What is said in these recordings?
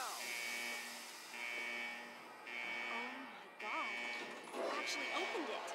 Oh my god. You actually opened it.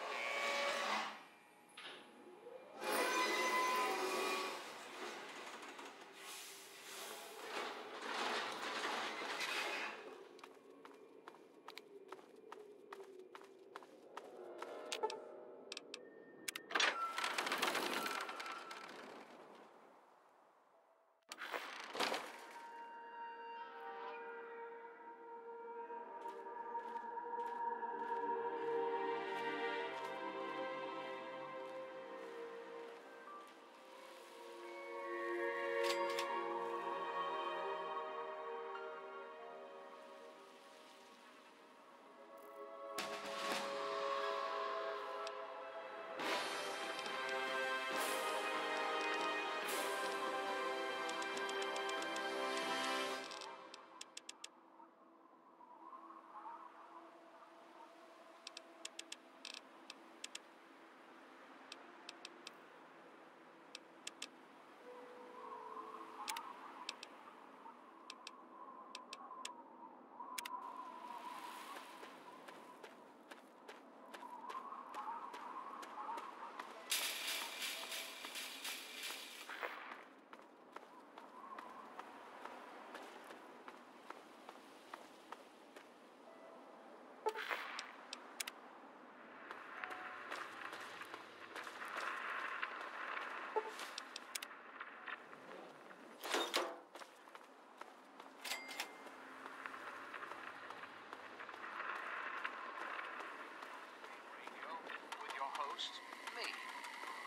Me,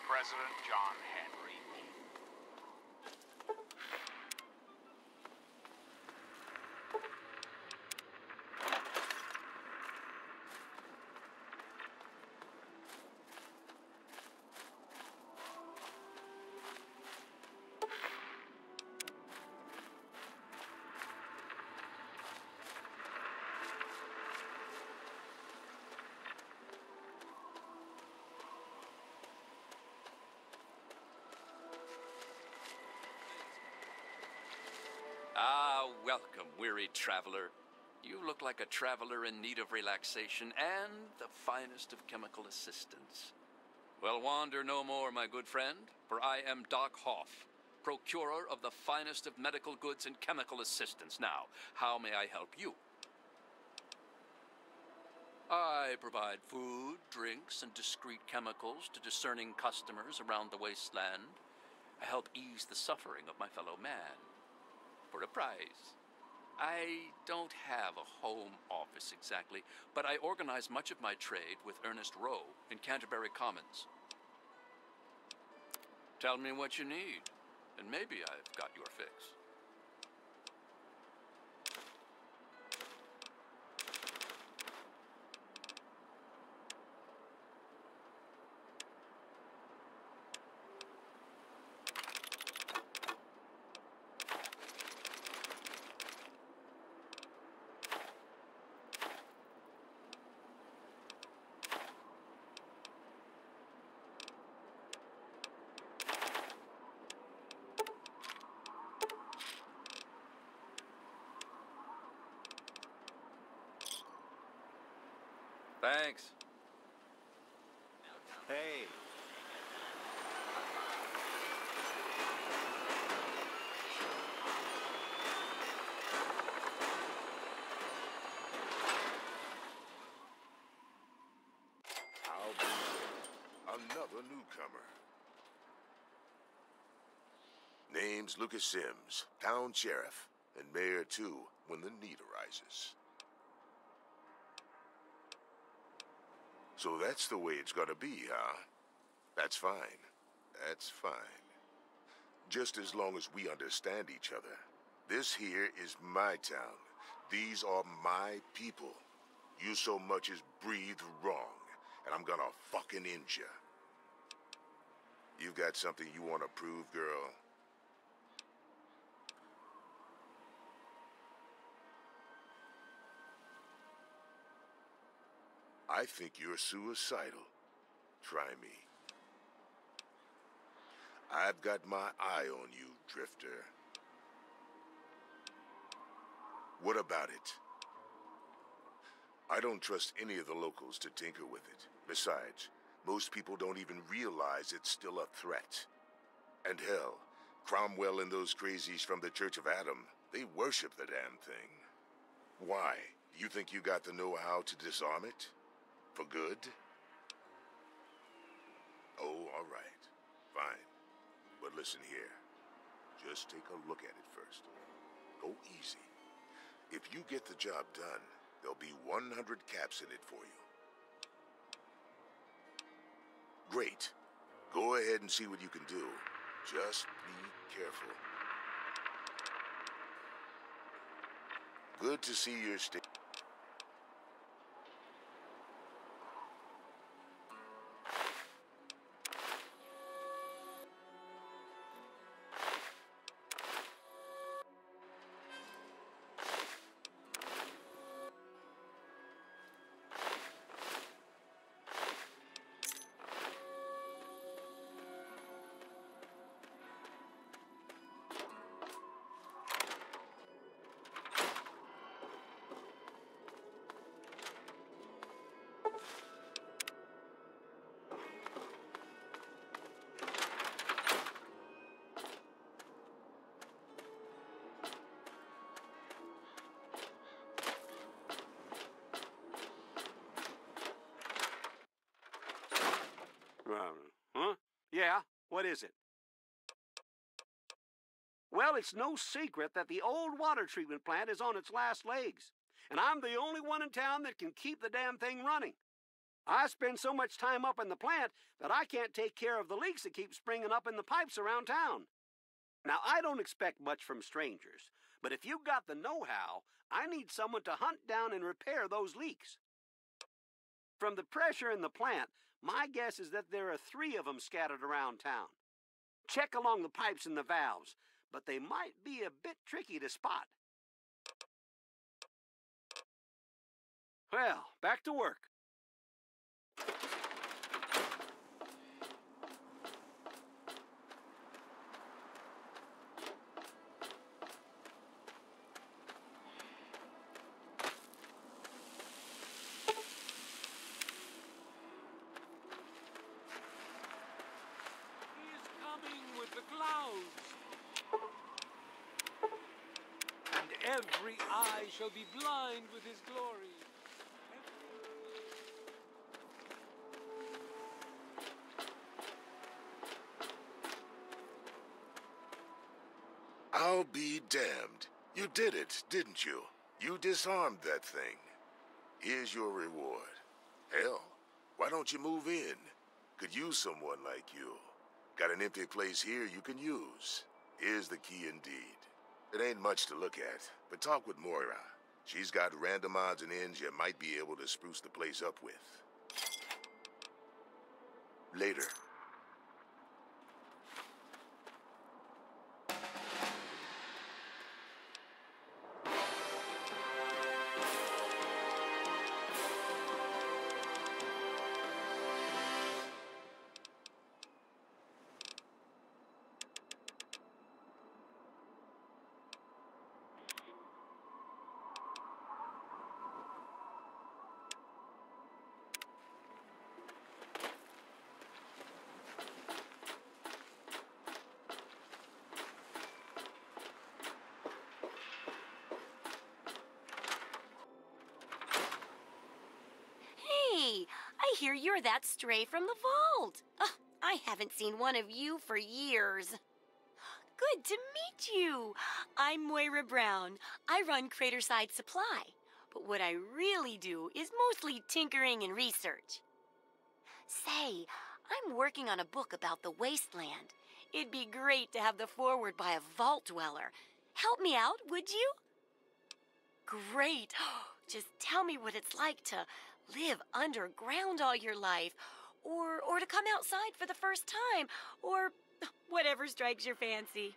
President John Henry. Ah, welcome, weary traveler. You look like a traveler in need of relaxation and the finest of chemical assistance. Well, wander no more, my good friend, for I am Doc Hoff, procurer of the finest of medical goods and chemical assistance. Now, how may I help you? I provide food, drinks, and discreet chemicals to discerning customers around the wasteland. I help ease the suffering of my fellow man. For a price. I don't have a home office exactly, but I organize much of my trade with Ernest Rowe in Canterbury Commons. Tell me what you need, and maybe I've got your fix. Thanks. Hey. I'll be another newcomer. Name's Lucas Sims, town sheriff, and mayor too, when the need arises. So that's the way it's gonna be, huh? That's fine. That's fine. Just as long as we understand each other. This here is my town. These are my people. You so much as breathe wrong, and I'm gonna fucking end ya. You've got something you wanna prove, girl? I think you're suicidal. Try me. I've got my eye on you, Drifter. What about it? I don't trust any of the locals to tinker with it. Besides, most people don't even realize it's still a threat. And hell, Cromwell and those crazies from the Church of Adam, they worship the damn thing. Why? You think you got the know-how to disarm it? For good? Oh, all right. Fine. But listen here. Just take a look at it first. Go easy. If you get the job done, there'll be 100 caps in it for you. Great. Go ahead and see what you can do. Just be careful. Good to see you're staying. Huh? Yeah, what is it? Well, it's no secret that the old water treatment plant is on its last legs, and I'm the only one in town that can keep the damn thing running. I spend so much time up in the plant that I can't take care of the leaks that keep springing up in the pipes around town. Now, I don't expect much from strangers, but if you've got the know-how, I need someone to hunt down and repair those leaks. From the pressure in the plant, my guess is that there are 3 of them scattered around town. Check along the pipes and the valves, but they might be a bit tricky to spot. Well, back to work. The clouds, and every eye shall be blind with his glory. I'll be damned. You did it, didn't you? You disarmed that thing. Here's your reward. Hell, why don't you move in? Could use someone like you. Got an empty place here you can use. Here's the key indeed. It ain't much to look at, but talk with Moira. She's got random odds and ends you might be able to spruce the place up with. Later. Hey, I hear you're that stray from the vault. I haven't seen one of you for years. Good to meet you. I'm Moira Brown. I run Craterside Supply. But what I really do is mostly tinkering and research. Say, I'm working on a book about the wasteland. It'd be great to have the foreword by a vault dweller. Help me out, would you? Great. Just tell me what it's like to live underground all your life, or to come outside for the first time, or whatever strikes your fancy.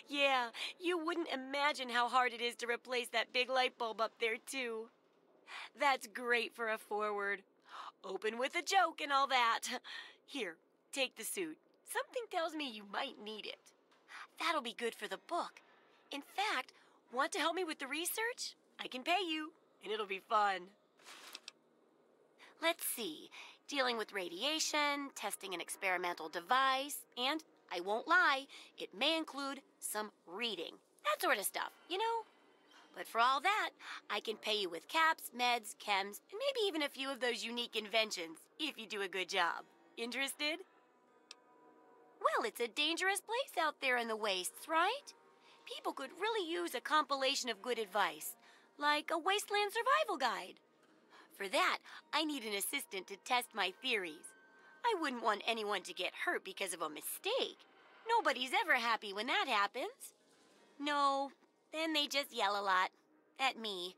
Yeah, you wouldn't imagine how hard it is to replace that big light bulb up there, too. That's great for a foreword. Open with a joke and all that. Here, take the suit. Something tells me you might need it. That'll be good for the book. In fact, want to help me with the research? I can pay you, and it'll be fun. Let's see. Dealing with radiation, testing an experimental device, and, I won't lie, it may include some reading. That sort of stuff, you know? But for all that, I can pay you with caps, meds, chems, and maybe even a few of those unique inventions, if you do a good job. Interested? Well, it's a dangerous place out there in the wastes, right? People could really use a compilation of good advice, like a wasteland survival guide. For that, I need an assistant to test my theories. I wouldn't want anyone to get hurt because of a mistake. Nobody's ever happy when that happens. No, then they just yell a lot at me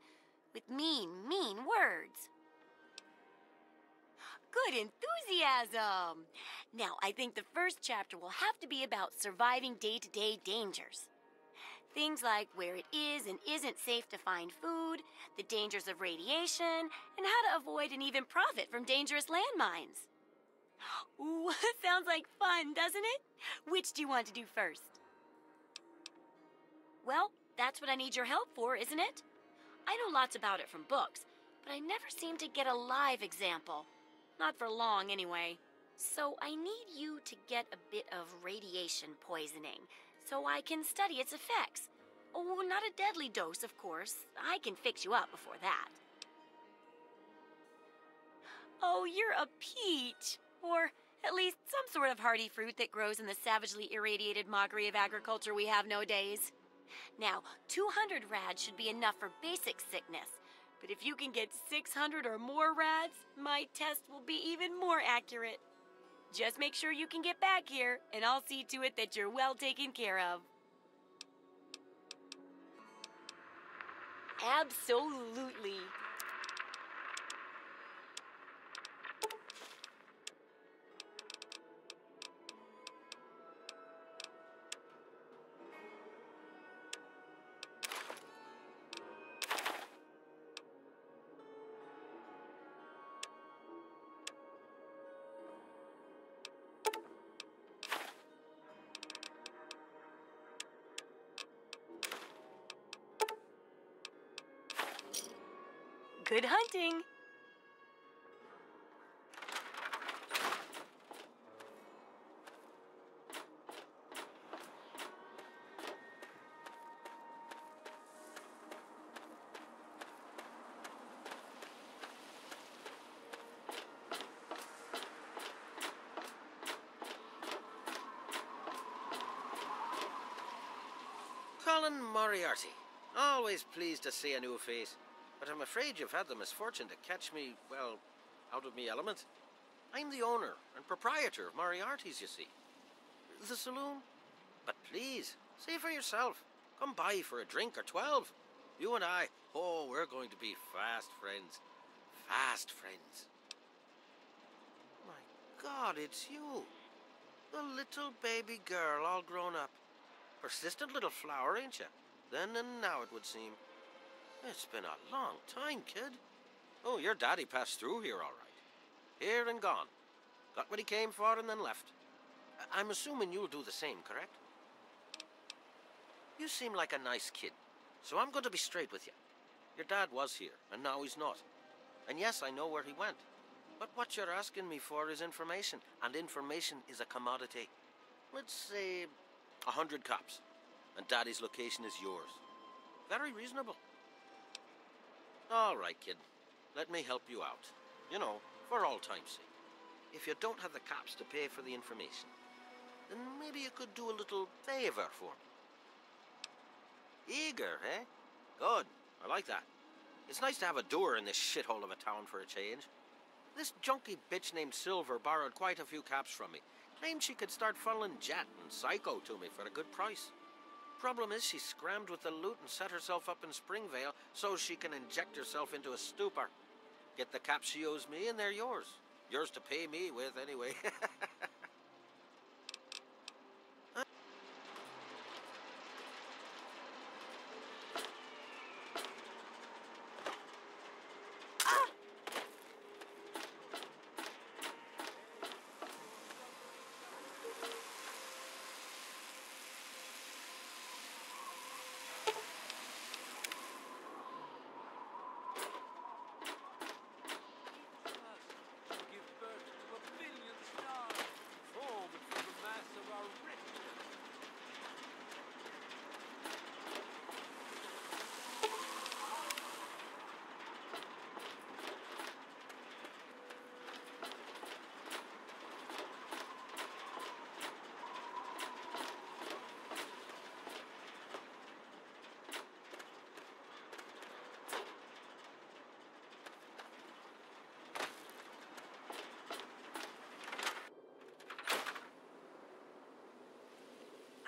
with mean words. Good enthusiasm! Now, I think the first chapter will have to be about surviving day-to-day dangers. Things like where it is and isn't safe to find food, the dangers of radiation, and how to avoid and even profit from dangerous landmines. Ooh, sounds like fun, doesn't it? Which do you want to do first? Well, that's what I need your help for, isn't it? I know lots about it from books, but I never seem to get a live example. Not for long, anyway. So I need you to get a bit of radiation poisoning, so I can study its effects. Oh, not a deadly dose, of course. I can fix you up before that. Oh, you're a peach. Or at least some sort of hardy fruit that grows in the savagely irradiated mockery of agriculture we have nowadays. Now, 200 rads should be enough for basic sickness. But if you can get 600 or more rads, my test will be even more accurate. Just make sure you can get back here, and I'll see to it that you're well taken care of. Absolutely. Good hunting! Colin Moriarty. Always pleased to see a new face. But I'm afraid you've had the misfortune to catch me, well, out of me element. I'm the owner and proprietor of Moriarty's, you see. The saloon? But please, see for yourself. Come by for a drink or 12. You and I, oh, we're going to be fast friends. Fast friends. My God, it's you. The little baby girl all grown up. Persistent little flower, ain't you? Then and now, it would seem. It's been a long time, kid. Oh, your daddy passed through here all right. Here and gone. Got what he came for and then left. I'm assuming you'll do the same, correct? You seem like a nice kid, so I'm going to be straight with you. Your dad was here, and now he's not. And yes, I know where he went. But what you're asking me for is information, and information is a commodity. Let's say 100 cops, and Daddy's location is yours. Very reasonable. All right, kid. Let me help you out. You know, for all time's sake. If you don't have the cops to pay for the information, then maybe you could do a little favor for me. Eager, eh? Good. I like that. It's nice to have a doer in this shithole of a town for a change. This junky bitch named Silver borrowed quite a few caps from me. Claimed she could start funneling Jet and Psycho to me for a good price. Problem is, she scrammed with the loot and set herself up in Springvale so she can inject herself into a stupor. Get the caps she owes me and they're yours. Yours to pay me with, anyway.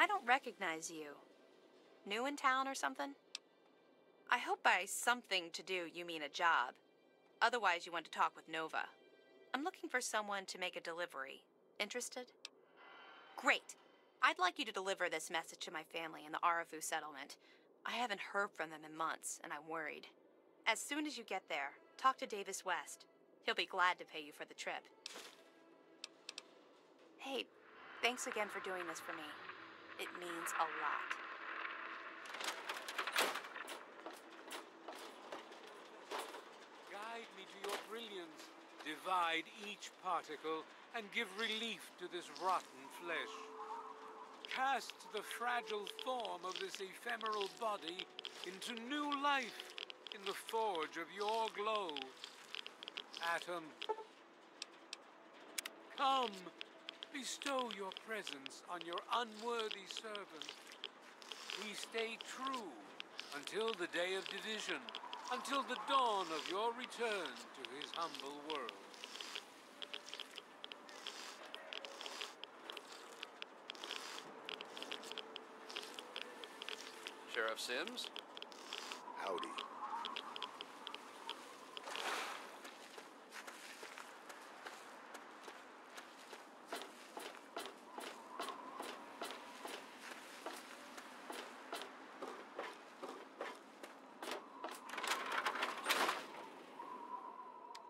I don't recognize you. New in town or something? I hope by something to do you mean a job. Otherwise, you want to talk with Nova. I'm looking for someone to make a delivery. Interested? Great. I'd like you to deliver this message to my family in the Arafu settlement. I haven't heard from them in months, and I'm worried. As soon as you get there, talk to Davis West. He'll be glad to pay you for the trip. Hey, thanks again for doing this for me. It means a lot. Guide me to your brilliance. Divide each particle and give relief to this rotten flesh. Cast the fragile form of this ephemeral body into new life in the forge of your glow. Atom, come, bestow your presence on your unworthy servant. We stay true until the day of division, until the dawn of your return to his humble world. Sheriff Sims? Howdy.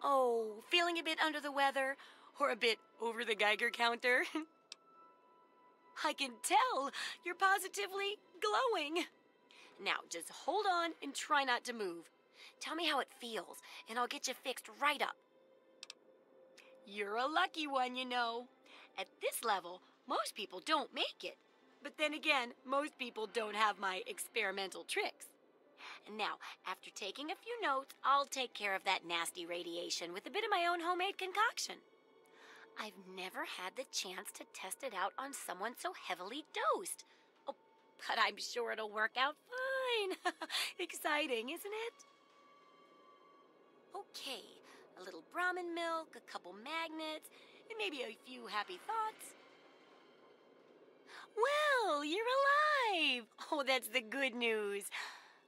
Oh, feeling a bit under the weather? Or a bit over the Geiger counter? I can tell you're positively glowing. Now, just hold on and try not to move. Tell me how it feels, and I'll get you fixed right up. You're a lucky one, you know. At this level, most people don't make it. But then again, most people don't have my experimental tricks. And now, after taking a few notes, I'll take care of that nasty radiation with a bit of my own homemade concoction. I've never had the chance to test it out on someone so heavily dosed. Oh, but I'm sure it'll work out fine. Exciting, isn't it? Okay, a little Brahmin milk, a couple magnets, and maybe a few happy thoughts. Well, you're alive! Oh, that's the good news.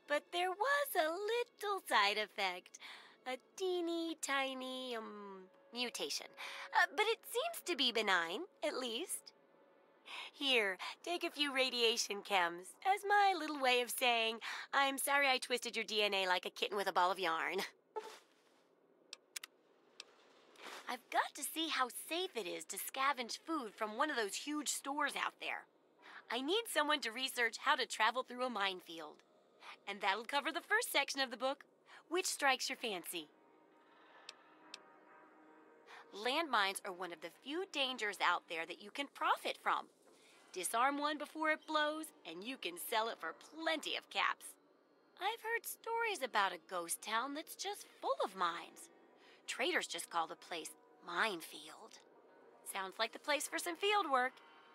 But there was a little side effect. A teeny tiny, mutation. But it seems to be benign, at least. Here, take a few radiation chems as my little way of saying, I'm sorry I twisted your DNA like a kitten with a ball of yarn. I've got to see how safe it is to scavenge food from one of those huge stores out there. I need someone to research how to travel through a minefield. And that'll cover the first section of the book. Which strikes your fancy? Landmines are one of the few dangers out there that you can profit from. Disarm one before it blows, and you can sell it for plenty of caps. I've heard stories about a ghost town that's just full of mines. Traders just call the place Minefield. Sounds like the place for some field work.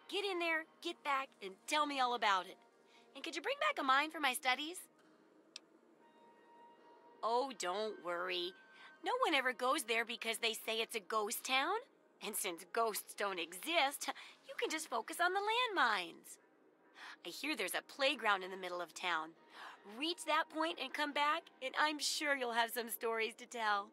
Get in there, get back, and tell me all about it. And could you bring back a mine for my studies? Oh, don't worry. No one ever goes there because they say it's a ghost town. And since ghosts don't exist, you can just focus on the landmines. I hear there's a playground in the middle of town. Reach that point and come back, and I'm sure you'll have some stories to tell.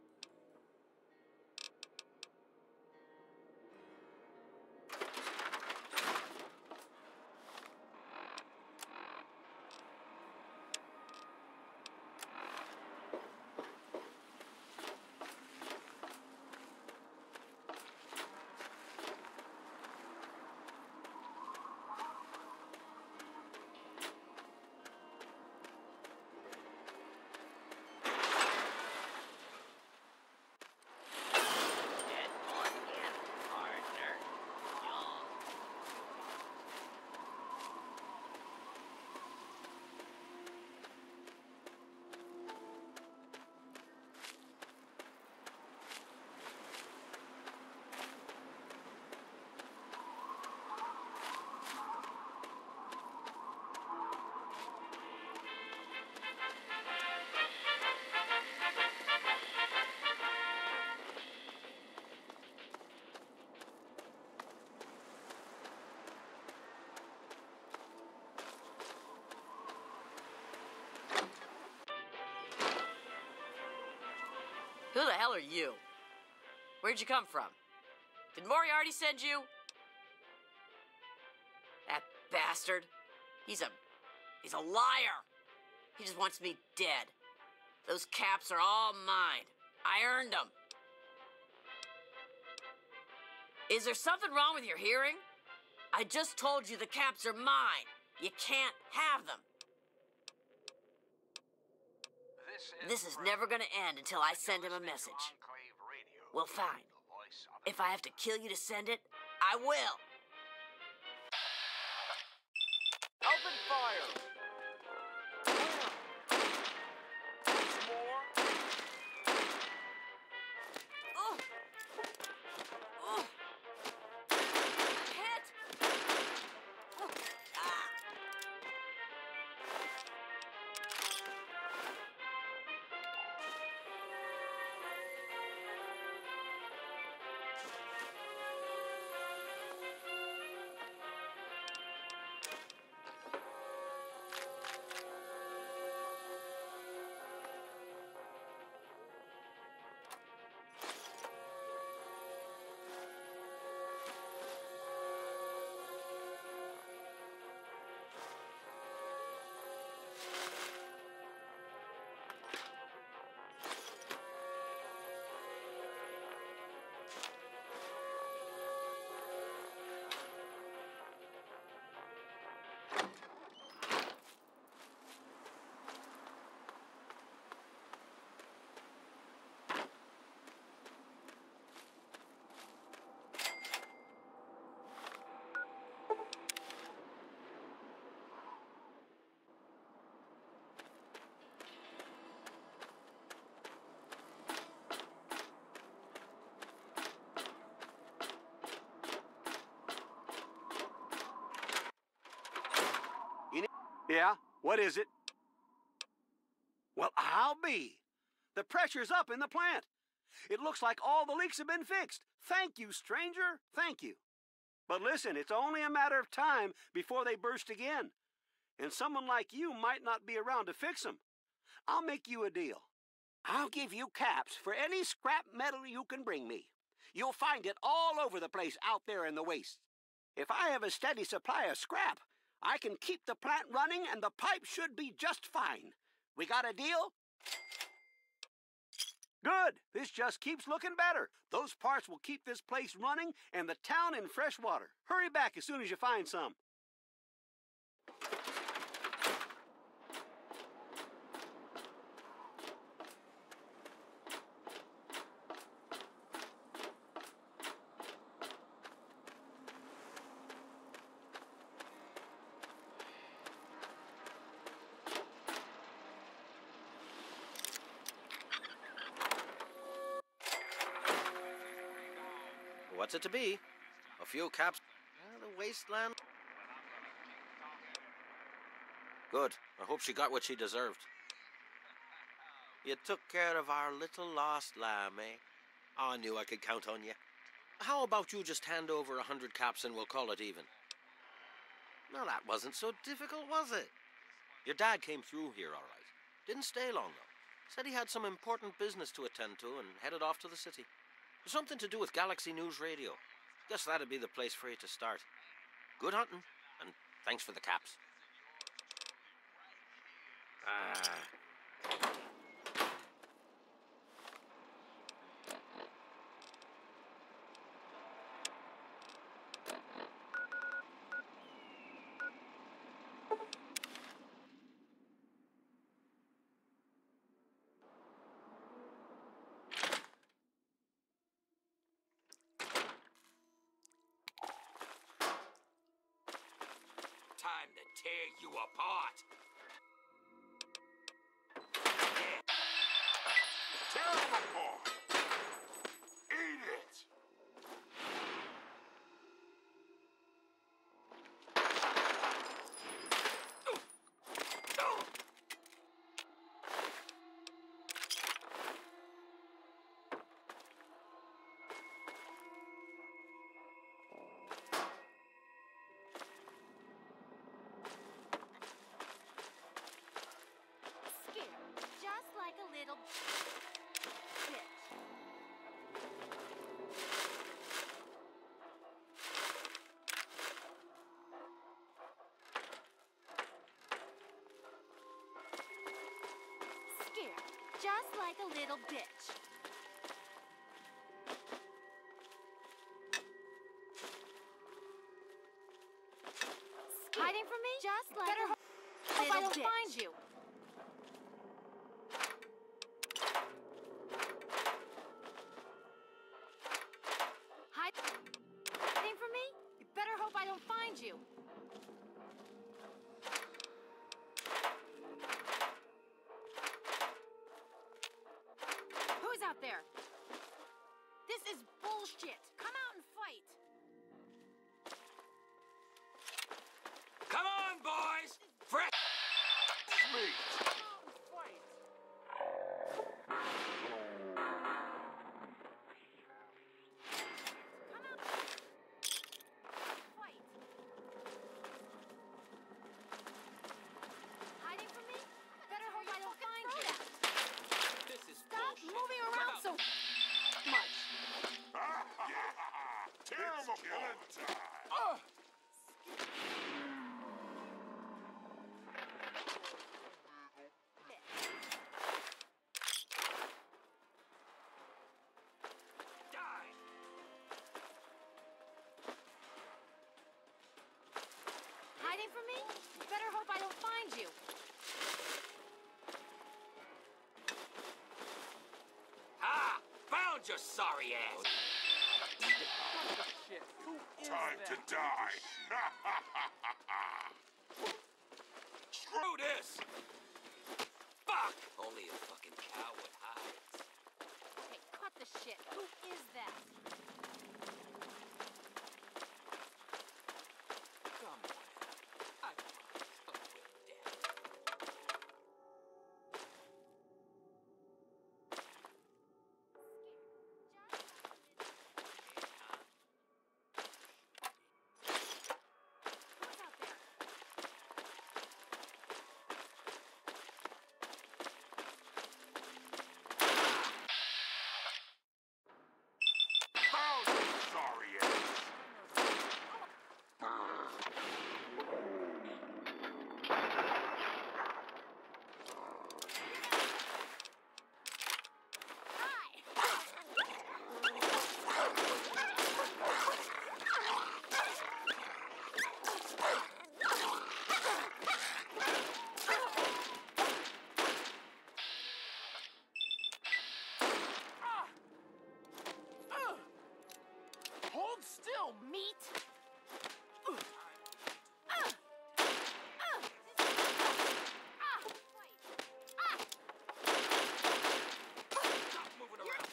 Who the hell are you? Where'd you come from? Did Moriarty send you? That bastard. He's a liar. He just wants me dead. Those caps are all mine. I earned them. Is there something wrong with your hearing? I just told you the caps are mine. You can't have them. This is never gonna end until I send him a message. Well, fine. If I have to kill you to send it, I will. Open fire! Yeah? What is it? Well, I'll be. The pressure's up in the plant. It looks like all the leaks have been fixed. Thank you, stranger. Thank you. But listen, it's only a matter of time before they burst again. And someone like you might not be around to fix them. I'll make you a deal. I'll give you caps for any scrap metal you can bring me. You'll find it all over the place out there in the waste. If I have a steady supply of scrap, I can keep the plant running and the pipe should be just fine. We got a deal? Good. This just keeps looking better. Those parts will keep this place running and the town in fresh water. Hurry back as soon as you find some. What's it to be? A few caps. The wasteland. Good. I hope she got what she deserved. You took care of our little lost lamb, eh? I knew I could count on you. How about you just hand over 100 caps and we'll call it even? No, that wasn't so difficult, was it? Your dad came through here all right. Didn't stay long, though. Said he had some important business to attend to and headed off to the city. Something to do with Galaxy News Radio. Guess that'd be the place for you to start. Good hunting, and thanks for the caps. Time to tear you apart. Tear them apart. Eat it. Scared, just like a little bitch. little bitch. Hiding from me? Just like better hope I don't find you. Hiding from me? You better hope I don't find you. Who's out there? This is bullshit. Come out and fight. Come on, boys! Fresh meat! Hiding from me? Better hope I don't find you. This is Stop bullshit. moving around so much. Tear 'em apart! Die! Hiding from me? Better hope I don't find you. Ah! Found your sorry ass! Time to die! Screw this! Fuck! Only a fucking coward hides. Okay, cut the shit. Who is that? Come on. I promise I'll quit death. Who's out there? Found you, sorry ass! Hold still, meat! Stop moving around.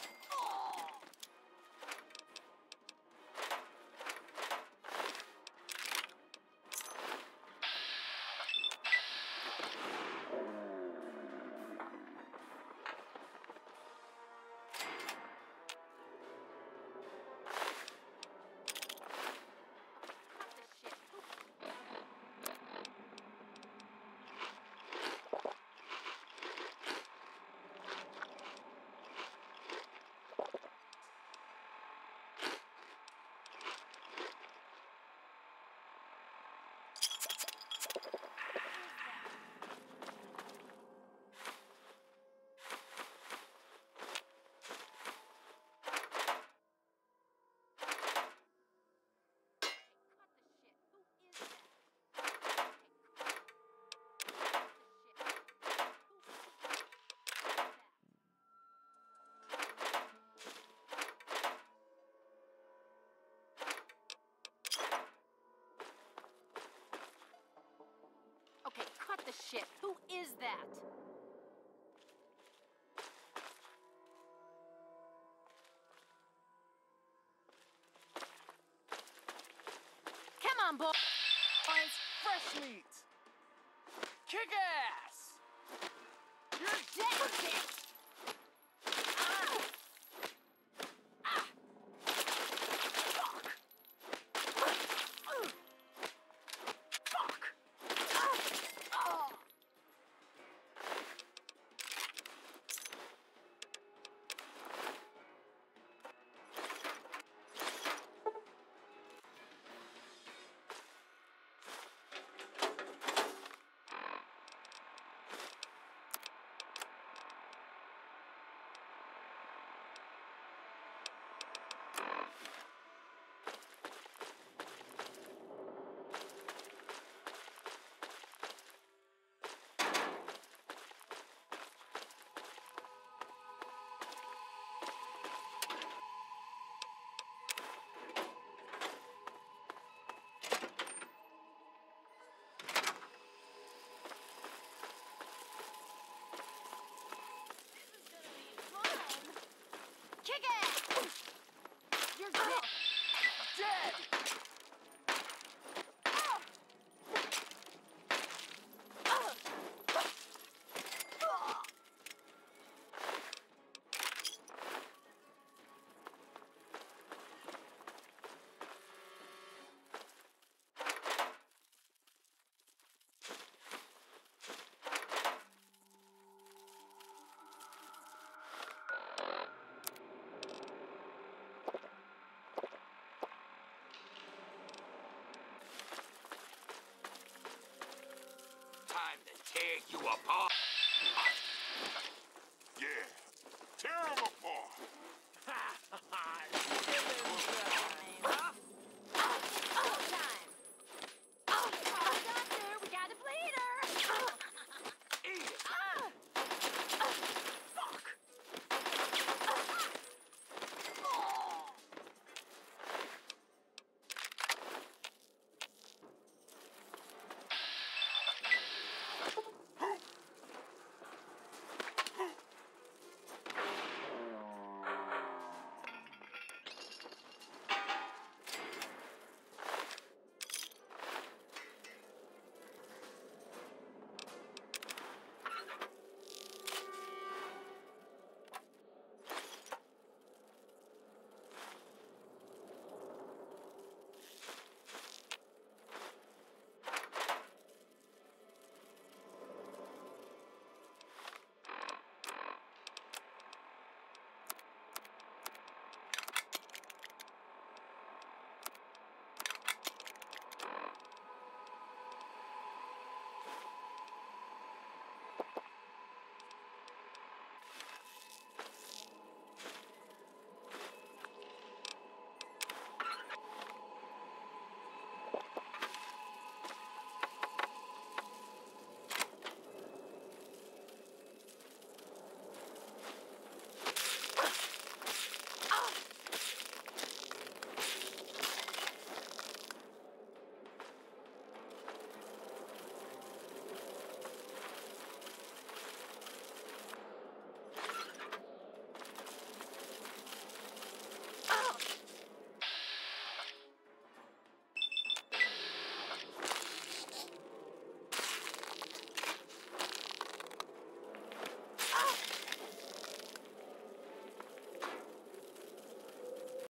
Okay, cut the shit. Who is that? Come on, boys. Fresh meat! Kick ass! You're dead, bitch! tear you apart. Yeah, tear him apart. Ha ha ha! Killing time!